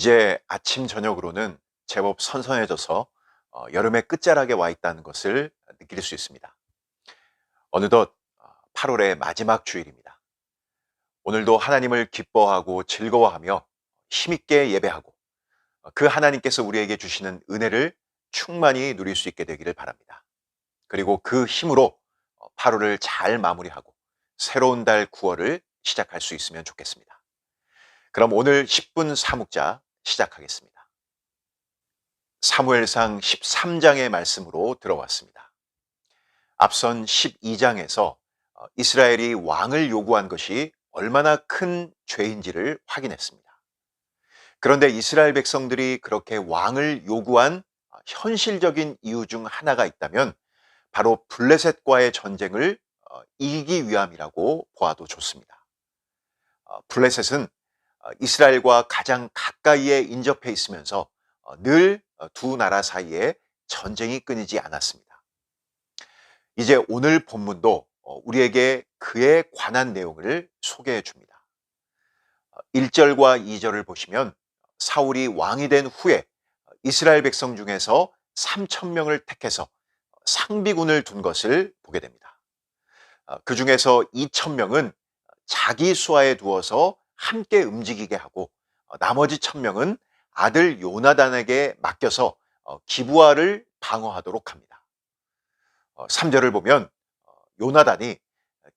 이제 아침 저녁으로는 제법 선선해져서 여름의 끝자락에 와 있다는 것을 느낄 수 있습니다. 어느덧 8월의 마지막 주일입니다. 오늘도 하나님을 기뻐하고 즐거워하며 힘있게 예배하고 그 하나님께서 우리에게 주시는 은혜를 충만히 누릴 수 있게 되기를 바랍니다. 그리고 그 힘으로 8월을 잘 마무리하고 새로운 달 9월을 시작할 수 있으면 좋겠습니다. 그럼 오늘 10분 사묵자 시작하겠습니다. 사무엘상 13장의 말씀으로 들어왔습니다. 앞선 12장에서 이스라엘이 왕을 요구한 것이 얼마나 큰 죄인지를 확인했습니다. 그런데 이스라엘 백성들이 그렇게 왕을 요구한 현실적인 이유 중 하나가 있다면 바로 블레셋과의 전쟁을 이기기 위함이라고 보아도 좋습니다. 블레셋은 이스라엘과 가장 가까이에 인접해 있으면서 늘 두 나라 사이에 전쟁이 끊이지 않았습니다. 이제 오늘 본문도 우리에게 그에 관한 내용을 소개해 줍니다. 1절과 2절을 보시면 사울이 왕이 된 후에 이스라엘 백성 중에서 3,000명을 택해서 상비군을 둔 것을 보게 됩니다. 그 중에서 2,000명은 자기 수하에 두어서 함께 움직이게 하고 나머지 1,000명은 아들 요나단에게 맡겨서 기브아를 방어하도록 합니다. 3절을 보면 요나단이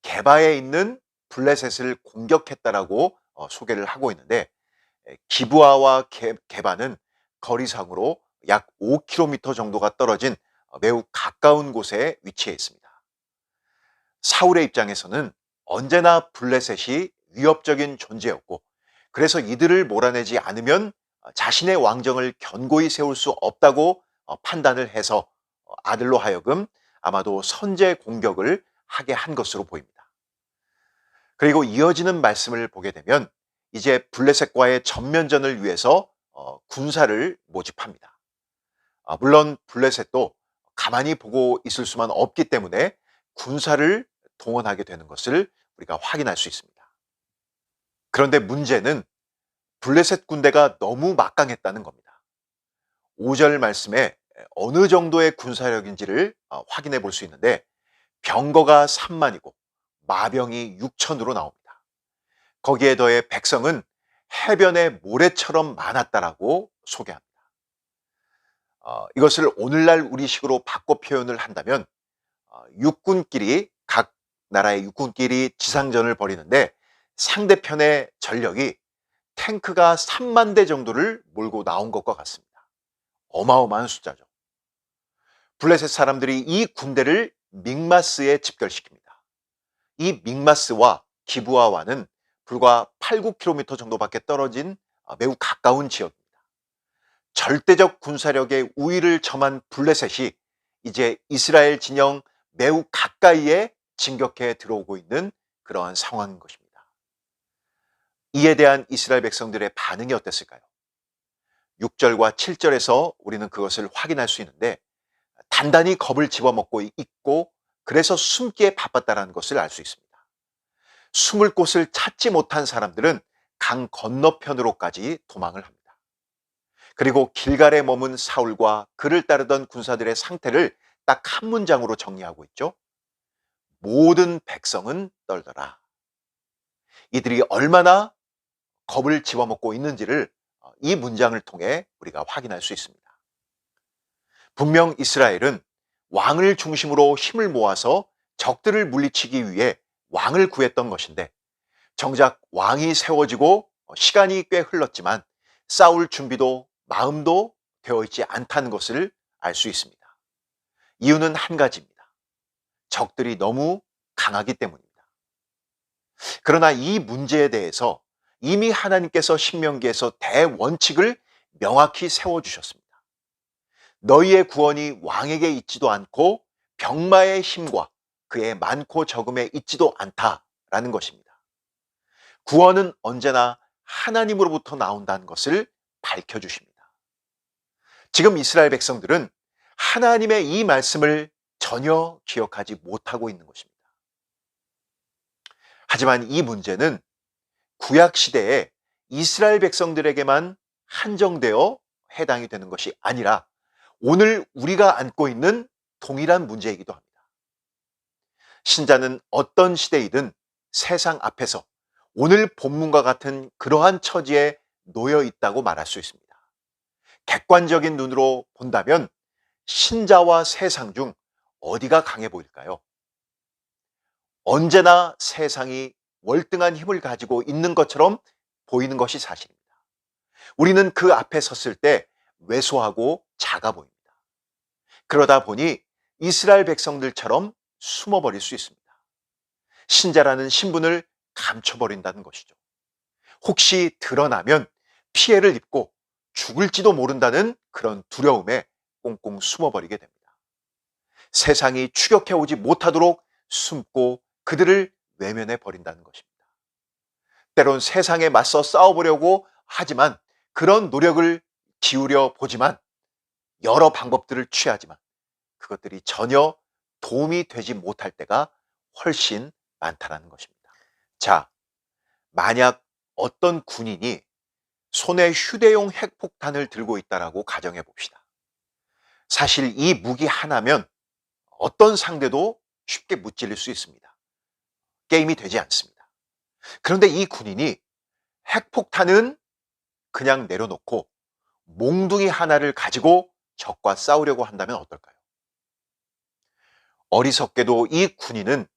게바에 있는 블레셋을 공격했다라고 소개를 하고 있는데 기브아와 게바는 거리상으로 약 5km 정도가 떨어진 매우 가까운 곳에 위치해 있습니다. 사울의 입장에서는 언제나 블레셋이 위협적인 존재였고 그래서 이들을 몰아내지 않으면 자신의 왕정을 견고히 세울 수 없다고 판단을 해서 아들로 하여금 아마도 선제 공격을 하게 한 것으로 보입니다. 그리고 이어지는 말씀을 보게 되면 이제 블레셋과의 전면전을 위해서 군사를 모집합니다. 물론 블레셋도 가만히 보고 있을 수만 없기 때문에 군사를 동원하게 되는 것을 우리가 확인할 수 있습니다. 그런데 문제는 블레셋 군대가 너무 막강했다는 겁니다. 5절 말씀에 어느 정도의 군사력인지를 확인해 볼 수 있는데 병거가 3만이고 마병이 6천으로 나옵니다. 거기에 더해 백성은 해변의 모래처럼 많았다라고 소개합니다. 이것을 오늘날 우리식으로 바꿔 표현을 한다면 육군끼리 각 나라의 육군끼리 지상전을 벌이는데 상대편의 전력이 탱크가 3만 대 정도를 몰고 나온 것과 같습니다. 어마어마한 숫자죠. 블레셋 사람들이 이 군대를 믹마스에 집결시킵니다. 이 믹마스와 기브아와는 불과 8, 9km 정도밖에 떨어진 매우 가까운 지역입니다. 절대적 군사력의 우위를 점한 블레셋이 이제 이스라엘 진영 매우 가까이에 진격해 들어오고 있는 그러한 상황인 것입니다. 이에 대한 이스라엘 백성들의 반응이 어땠을까요? 6절과 7절에서 우리는 그것을 확인할 수 있는데 단단히 겁을 집어먹고 있고 그래서 숨기에 바빴다는 것을 알 수 있습니다. 숨을 곳을 찾지 못한 사람들은 강 건너편으로까지 도망을 합니다. 그리고 길갈에 머문 사울과 그를 따르던 군사들의 상태를 딱 한 문장으로 정리하고 있죠. 모든 백성은 떨더라. 이들이 얼마나 겁을 집어먹고 있는지를 이 문장을 통해 우리가 확인할 수 있습니다. 분명 이스라엘은 왕을 중심으로 힘을 모아서 적들을 물리치기 위해 왕을 구했던 것인데 정작 왕이 세워지고 시간이 꽤 흘렀지만 싸울 준비도 마음도 되어 있지 않다는 것을 알 수 있습니다. 이유는 한 가지입니다. 적들이 너무 강하기 때문입니다. 그러나 이 문제에 대해서 이미 하나님께서 신명기에서 대원칙을 명확히 세워주셨습니다. 너희의 구원이 왕에게 있지도 않고 병마의 힘과 그의 많고 적음에 있지도 않다라는 것입니다. 구원은 언제나 하나님으로부터 나온다는 것을 밝혀주십니다. 지금 이스라엘 백성들은 하나님의 이 말씀을 전혀 기억하지 못하고 있는 것입니다. 하지만 이 문제는 구약 시대에 이스라엘 백성들에게만 한정되어 해당이 되는 것이 아니라 오늘 우리가 안고 있는 동일한 문제이기도 합니다. 신자는 어떤 시대이든 세상 앞에서 오늘 본문과 같은 그러한 처지에 놓여 있다고 말할 수 있습니다. 객관적인 눈으로 본다면 신자와 세상 중 어디가 강해 보일까요? 언제나 세상이 월등한 힘을 가지고 있는 것처럼 보이는 것이 사실입니다. 우리는 그 앞에 섰을 때 왜소하고 작아 보입니다. 그러다 보니 이스라엘 백성들처럼 숨어버릴 수 있습니다. 신자라는 신분을 감춰버린다는 것이죠. 혹시 드러나면 피해를 입고 죽을지도 모른다는 그런 두려움에 꽁꽁 숨어버리게 됩니다. 세상이 추격해오지 못하도록 숨고 그들을 외면해 버린다는 것입니다. 때론 세상에 맞서 싸워보려고 하지만 그런 노력을 기울여 보지만 여러 방법들을 취하지만 그것들이 전혀 도움이 되지 못할 때가 훨씬 많다는 것입니다. 자, 만약 어떤 군인이 손에 휴대용 핵폭탄을 들고 있다라고 가정해 봅시다. 사실 이 무기 하나면 어떤 상대도 쉽게 무찔릴 수 있습니다. 게임이 되지 않습니다. 그런데 이 군인이 핵폭탄은 그냥 내려놓고 몽둥이 하나를 가지고 적과 싸우려고 한다면 어떨까요? 어리석게도 이 군인은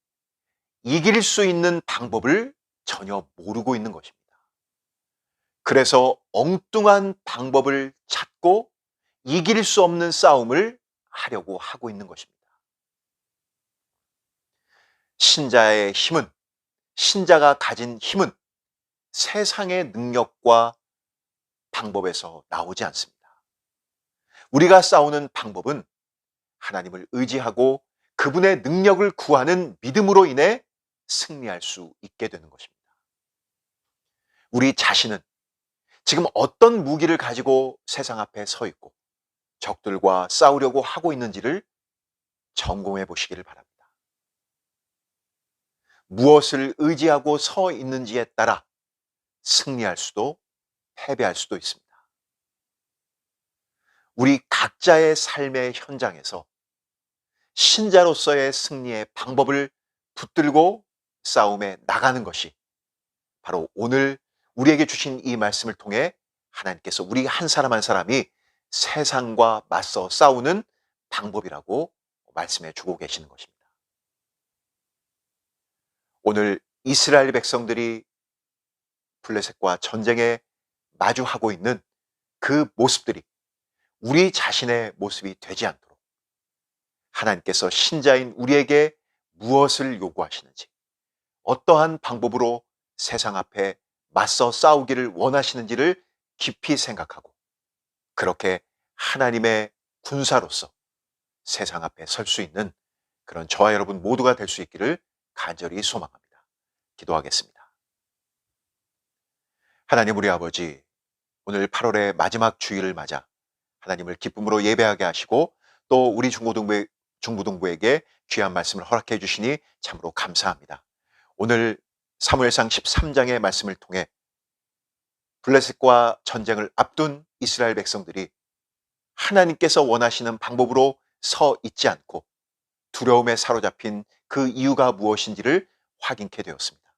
이길 수 있는 방법을 전혀 모르고 있는 것입니다. 그래서 엉뚱한 방법을 찾고 이길 수 없는 싸움을 하려고 하고 있는 것입니다. 신자의 힘은, 신자가 가진 힘은 세상의 능력과 방법에서 나오지 않습니다. 우리가 싸우는 방법은 하나님을 의지하고 그분의 능력을 구하는 믿음으로 인해 승리할 수 있게 되는 것입니다. 우리 자신은 지금 어떤 무기를 가지고 세상 앞에 서 있고 적들과 싸우려고 하고 있는지를 점검해 보시기를 바랍니다. 무엇을 의지하고 서 있는지에 따라 승리할 수도 패배할 수도 있습니다. 우리 각자의 삶의 현장에서 신자로서의 승리의 방법을 붙들고 싸움에 나가는 것이 바로 오늘 우리에게 주신 이 말씀을 통해 하나님께서 우리 한 사람 한 사람이 세상과 맞서 싸우는 방법이라고 말씀해 주고 계시는 것입니다. 오늘 이스라엘 백성들이 블레셋과 전쟁에 마주하고 있는 그 모습들이 우리 자신의 모습이 되지 않도록 하나님께서 신자인 우리에게 무엇을 요구하시는지, 어떠한 방법으로 세상 앞에 맞서 싸우기를 원하시는지를 깊이 생각하고 그렇게 하나님의 군사로서 세상 앞에 설 수 있는 그런 저와 여러분 모두가 될 수 있기를 간절히 소망합니다. 기도하겠습니다. 하나님 우리 아버지, 오늘 8월의 마지막 주일을 맞아 하나님을 기쁨으로 예배하게 하시고 또 우리 중고등부에게 귀한 말씀을 허락해 주시니 참으로 감사합니다. 오늘 사무엘상 13장의 말씀을 통해 블레셋과 전쟁을 앞둔 이스라엘 백성들이 하나님께서 원하시는 방법으로 서 있지 않고 두려움에 사로잡힌 그 이유가 무엇인지를 확인케 되었습니다.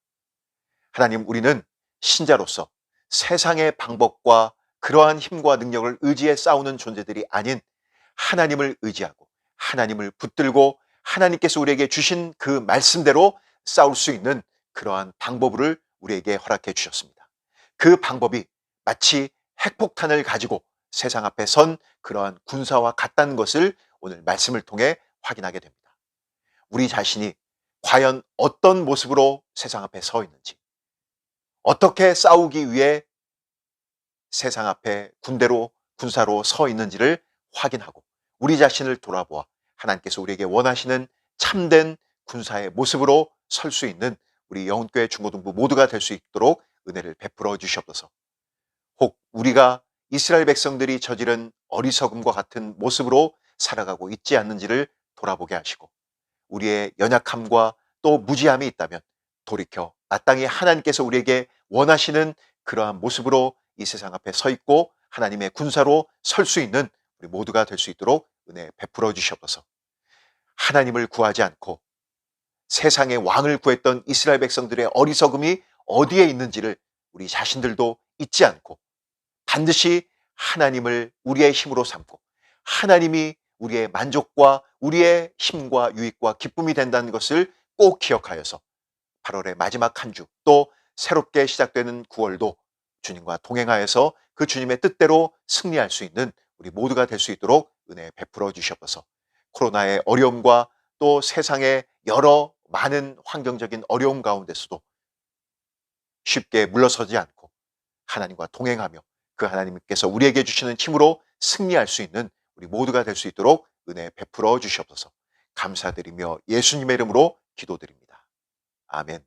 하나님, 우리는 신자로서 세상의 방법과 그러한 힘과 능력을 의지해 싸우는 존재들이 아닌 하나님을 의지하고 하나님을 붙들고 하나님께서 우리에게 주신 그 말씀대로 싸울 수 있는 그러한 방법을 우리에게 허락해 주셨습니다. 그 방법이 마치 핵폭탄을 가지고 세상 앞에 선 그러한 군사와 같다는 것을 오늘 말씀을 통해 확인하게 됩니다. 우리 자신이 과연 어떤 모습으로 세상 앞에 서 있는지, 어떻게 싸우기 위해 세상 앞에 군사로 서 있는지를 확인하고 우리 자신을 돌아보아 하나님께서 우리에게 원하시는 참된 군사의 모습으로 설 수 있는 우리 영혼교회 중고등부 모두가 될 수 있도록 은혜를 베풀어 주시옵소서. 혹 우리가 이스라엘 백성들이 저지른 어리석음과 같은 모습으로 살아가고 있지 않는지를 돌아보게 하시고 우리의 연약함과 또 무지함이 있다면 돌이켜 마땅히 하나님께서 우리에게 원하시는 그러한 모습으로 이 세상 앞에 서 있고 하나님의 군사로 설 수 있는 우리 모두가 될 수 있도록 은혜 베풀어 주시옵소서. 하나님을 구하지 않고 세상의 왕을 구했던 이스라엘 백성들의 어리석음이 어디에 있는지를 우리 자신들도 잊지 않고 반드시 하나님을 우리의 힘으로 삼고 하나님이 우리의 만족과 우리의 힘과 유익과 기쁨이 된다는 것을 꼭 기억하여서 8월의 마지막 한 주 또 새롭게 시작되는 9월도 주님과 동행하여서 그 주님의 뜻대로 승리할 수 있는 우리 모두가 될 수 있도록 은혜 베풀어 주시옵소서. 코로나의 어려움과 또 세상의 여러 많은 환경적인 어려움 가운데서도 쉽게 물러서지 않고 하나님과 동행하며 그 하나님께서 우리에게 주시는 힘으로 승리할 수 있는 우리 모두가 될 수 있도록 은혜 베풀어 주시옵소서. 감사드리며 예수님의 이름으로 기도드립니다. 아멘.